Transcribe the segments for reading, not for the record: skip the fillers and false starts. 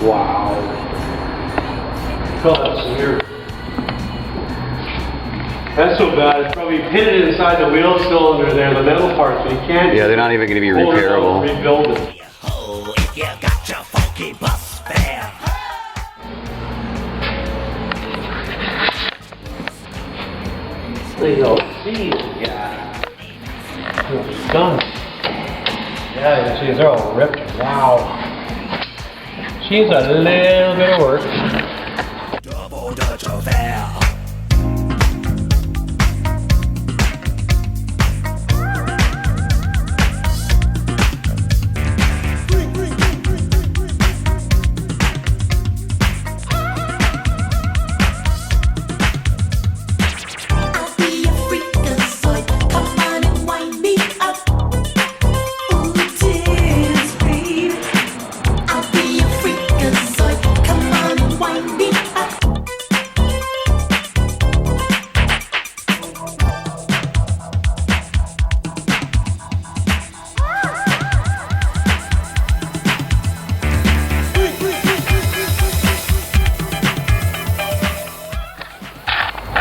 Wow. Oh, that's weird. That's so bad. It's probably pitted inside the wheel cylinder there, the metal parts, but you can't. Yeah, they're not even going to be repairable. Rebuild it. Oh, if you got your funky bus fare. There you go. See, yeah. It's done. Yeah, you see, they're all ripped. Wow. She's a little bit of work. Double Dutch affair.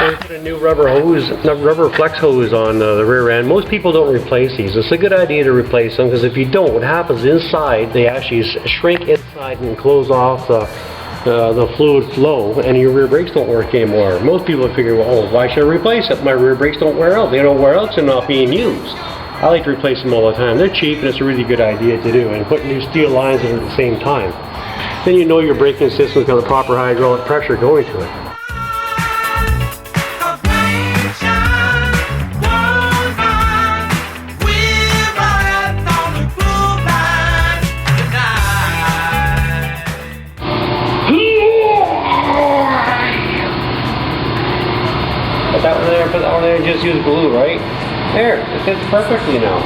They put a new rubber flex hose on the rear end. Most people don't replace these. It's a good idea to replace them because if you don't, what happens inside, they actually shrink inside and close off the fluid flow, and your rear brakes don't work anymore. Most people figure, well, oh, why should I replace it? My rear brakes don't wear out. They don't wear out, so they're not being used. I like to replace them all the time. They're cheap and it's a really good idea to do, and put new steel lines in at the same time. Then you know your braking system's got the proper hydraulic pressure going to it. Put that one there and just use glue, right? There, it fits perfectly now.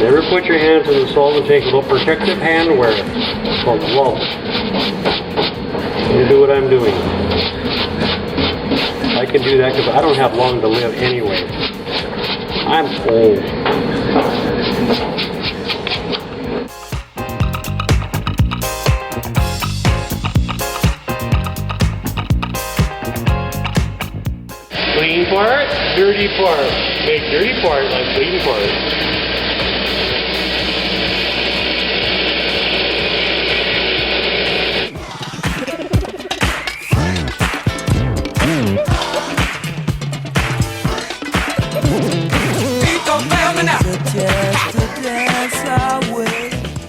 Never put your hands in the solvent tank without protective hand wear. It's called gloves. You do what I'm doing. I can do that because I don't have long to live anyway. I'm old. Clean part, dirty part. Make dirty part like clean part.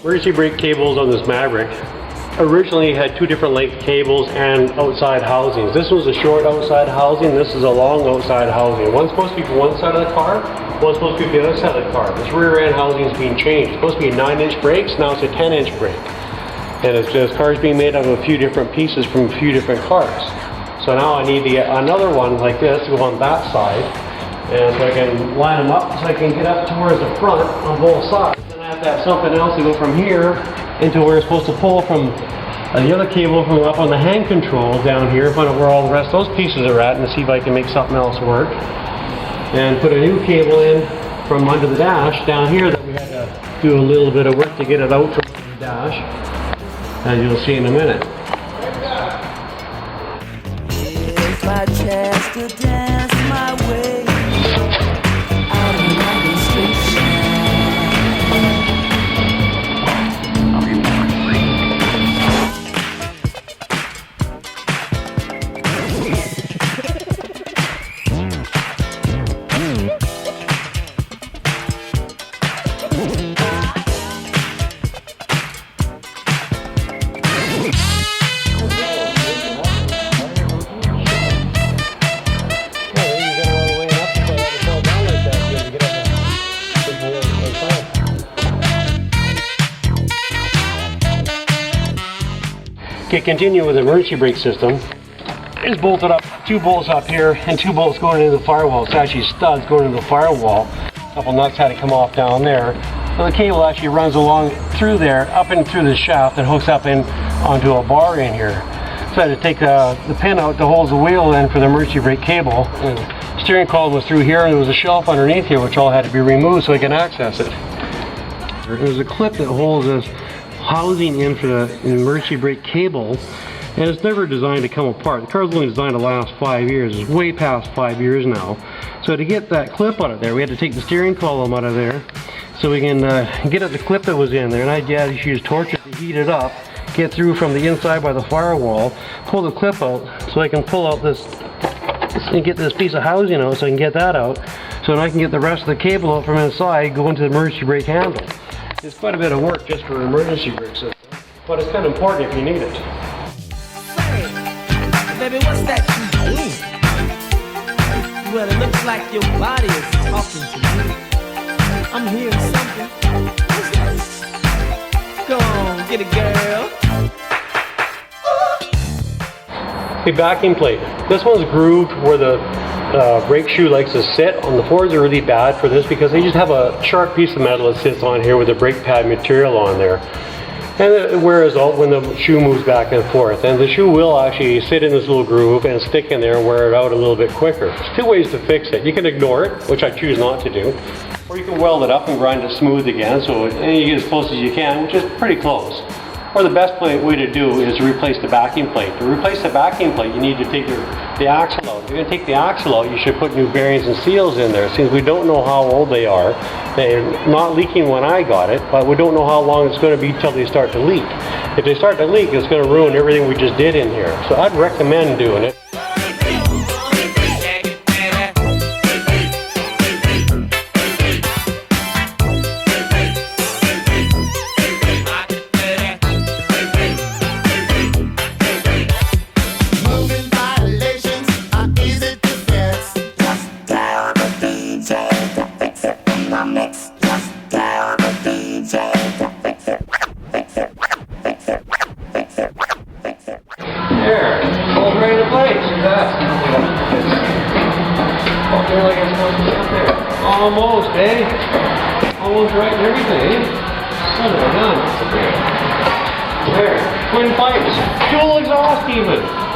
Emergency brake cables on this Maverick originally had two different length cables and outside housings. This was a short outside housing, this is a long outside housing. One's supposed to be for one side of the car, one's supposed to be for the other side of the car. This rear end housing is being changed. It's supposed to be 9-inch brakes, now it's a 10-inch brake. And it's just cars being made out of a few different pieces from a few different cars. So now I need to get another one like this to go on that side. And so I can line them up so I can get up towards the front on both sides. Then I have to have something else to go from here into where it's supposed to pull from the other cable from up on the hand control down here, find out where all the rest of those pieces are at and see if I can make something else work. And put a new cable in from under the dash down here that we had to do a little bit of work to get it out from the dash. As you'll see in a minute. Here's my chance to dance my way out of my station. Okay, continue with the emergency brake system. It's bolted up, 2 bolts up here and 2 bolts going into the firewall. It's actually studs going into the firewall. A couple nuts had to come off down there. So the cable actually runs along through there, up and through the shaft and hooks up in onto a bar in here. So I had to take the pin out that holds the wheel in for the emergency brake cable. And the steering column was through here, and there was a shelf underneath here which all had to be removed so I can access it. There's a clip that holds this housing in for the emergency brake cable, and it's never designed to come apart. The car's only designed to last 5 years. It's way past 5 years now. So to get that clip out of there, we had to take the steering column out of there so we can get at the clip that was in there. And I had to use torches to heat it up, get through from the inside by the firewall, pull the clip out so I can pull out this and get this piece of housing out so I can get that out. So then I can get the rest of the cable out from inside, go into the emergency brake handle. It's quite a bit of work just for an emergency brake system, but it's kind of important if you need it. Hey, baby, what's that you do? Well, it looks like your body is talking to me. I'm hearing something. What's that? Go on, get it, girl. A backing plate. This one's grooved where the brake shoe likes to sit. On the Fords are really bad for this because they just have a sharp piece of metal that sits on here with the brake pad material on there. And it wears out when the shoe moves back and forth. And the shoe will actually sit in this little groove and stick in there and wear it out a little bit quicker. There's two ways to fix it. You can ignore it, which I choose not to do, or you can weld it up and grind it smooth again so you get as close as you can, which is pretty close. Or the best way to do is to replace the backing plate. To replace the backing plate, you need to take the axle out. If you're going to take the axle out, you should put new bearings and seals in there. Since we don't know how old they are, they're not leaking when I got it, but we don't know how long it's going to be till they start to leak. If they start to leak, it's going to ruin everything we just did in here. So I'd recommend doing it. There, all right in place. Okay, like I'm supposed to be up there. Almost, eh? Almost right and everything, eh? Son of a gun. There, twin pipes, dual exhaust even.